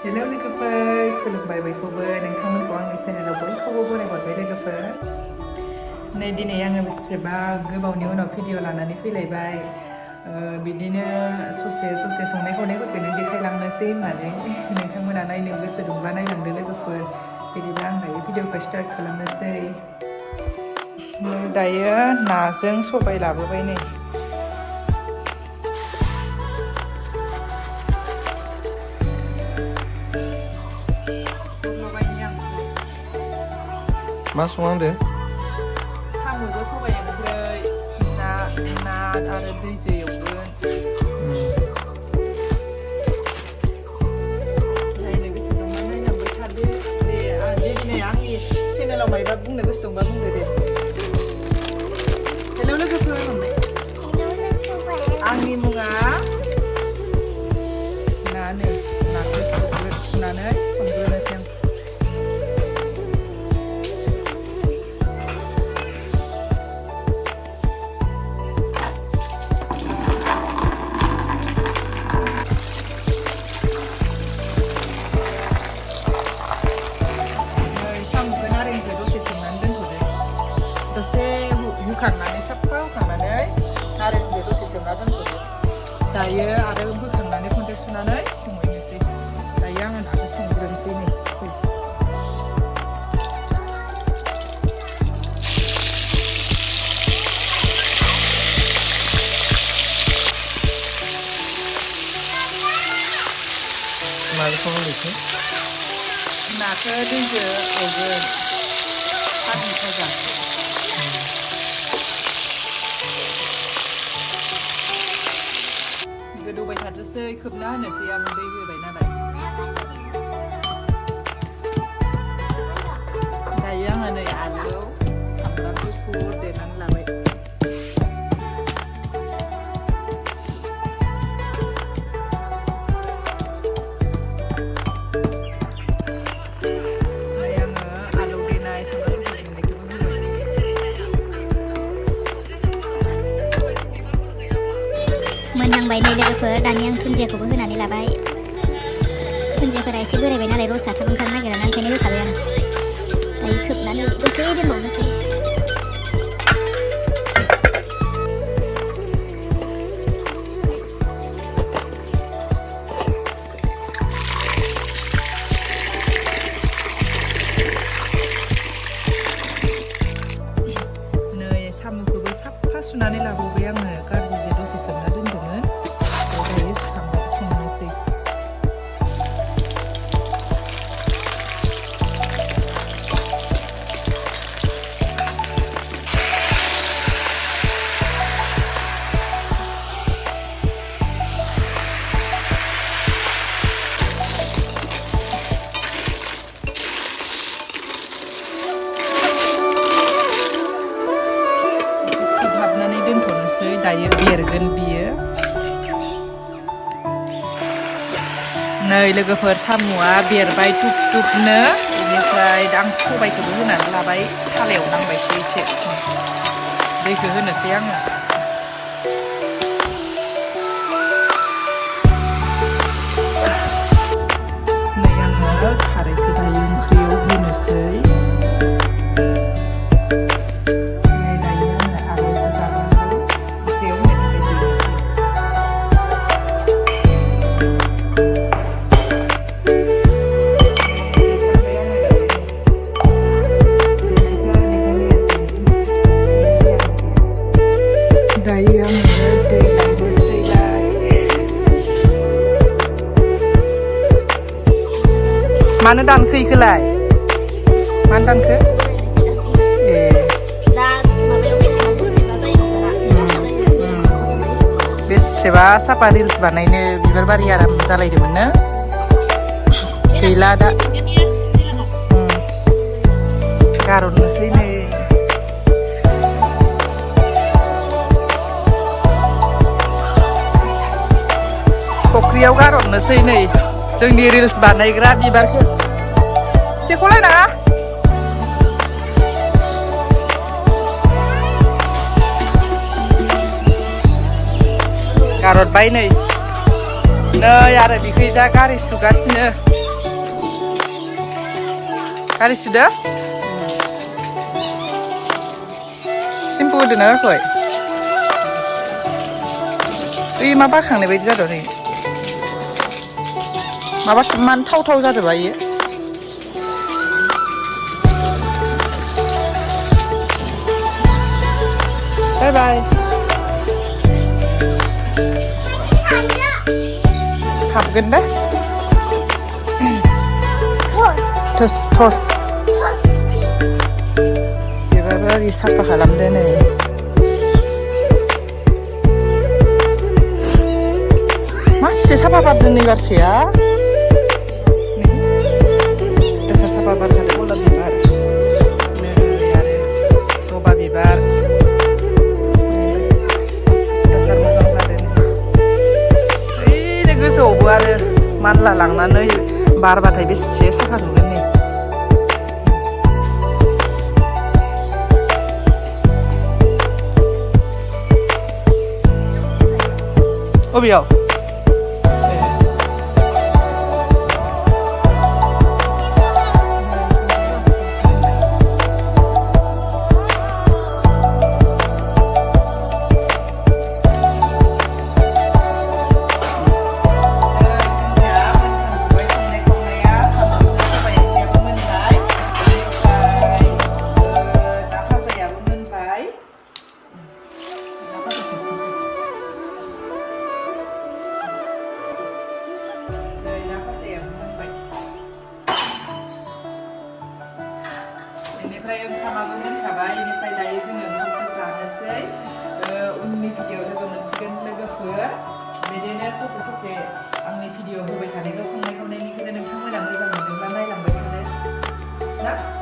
Hello लोगोफोर खुलुमबाय बयखौबो नोंथांमोनखौ आंनि चेनेलाव बयखौबो बरायहरबाय लोगोफोर नै दिनै आङो बेसेबा गोबावनि उनाव भिडिअ लानानै फैलायबाय बिदिनो ससे संनाय खावनायफोरखौनो देखायलांनोसै होननानै नोंथांमोना नायनो गोसो दंब्ला नायलांदो लोगोफोर बिदिब्ला आं दायो भिडिअखौ स्टार्ट खालामनोसै दायो नाजों सबाय लाबोबाय नै मा संहांदो? साम'जों सबाय ओंख्रै ना आरो दैजों एवगोन नायनो गोसो दंबा नायलांबाय थादो दे दिनै आंनि चेनेलाव मायबा बुंनो गोसो दंबा बुंदो दे हेलौ लोगोफोर होननाय आंनि मुङा नाखौ सुनानै संग्रोनोसै आं हुखांनानै साफा हुखांनानै नारेंखौ दसे सोमना दोनथ'दो दायो आरो बोखांनानै खनसे सुनानै संहैनोसै दायो आङो नाखौ संग्रोनोसै नै माजों संगोन बेखौ? नाखौ दैजों एवगोन फाजा गोदौबाय थाथोसै खोबना होनोसै आं दै होबाय नालाय दायो आङो नै आलु सामब्राम गुफुर देनानै लाबाय नै आङो आलु देनाय सामब्राम गुफुर देनायखौबो होबाय मोननांबाय नै लोगोफोर दानि आं दुन्दियाखौबो होनानै लाबाय दुन्दियाफोरा एसे बोरायबाय नालाय रसा थाब ओंखारनो नागिरा ना ओंखायनो होखाबाय आं दायो खोबनानै दसे दोनबावनोसै नै साम'खौबो साफा सुनानै लाबोबाय आङो गाज्रिजों दसे सोमना दोनदोंमोन दायो सुखांबाय संनोसै दोनथ'नोसै दायो बेरगोन बियो नै लोगोफोर साम'आ बेरबाय टुपनो बेनिफ्राय आं सबायखौबो होनानै लाबाय थालायाव नांबायसो एसे दैखौ होनोसै आङो नै आङो खारैखौ दायो ओंख्रियाव होनोसै दायो आङो दै लायनोसैलाय मानो दानखो इखौलाय मानो दानखो बेसेबा साफा रिल्स बानायनो बिबार बारि आराम जालायदोंमोन नो गैला दा गारहरनोसै नै फख्रियाव गारहरनोसै नै जोंनि रिल्स बानायग्रा बिबारखौ सेख'लायनाङा गारहरबाय नै आरो बिखैजा गारि सुगासिनो गारि सुदो सिम्पु होदोना होआखै ओइ मा बाखांनाय बायदि जादों नै माबा मानो थाव थाव जादोंबा इयो बाय बाय हाबगोन दा थस थस बेबाबो ओरै साफा खालामदो नै मासे साफा बारदों नै बारसेया दासार साफा बारखादों गलाप बिबार नै आरो जबा बिबार दासार मोजां जादों ओइनो गोजौआवबो आरो मानला लांनानै बारबाथाय बेसे साफा नुगोन नै अबेयाव बेनिफ्राय ओंखामाबो मोनखाबाय बेनिफ्राय दायो जोङो ओंखामखौ जानोसै उननि भिडिअ लोगो मोनसिगोन लोगोफोर बिदिनो ससे ससे आंनि भिडिअ होबाय थानायखौ संनाय खावनायनिखौ नोंथांमोना मोजां मोनदोंब्ला नायलांबाय थादो ना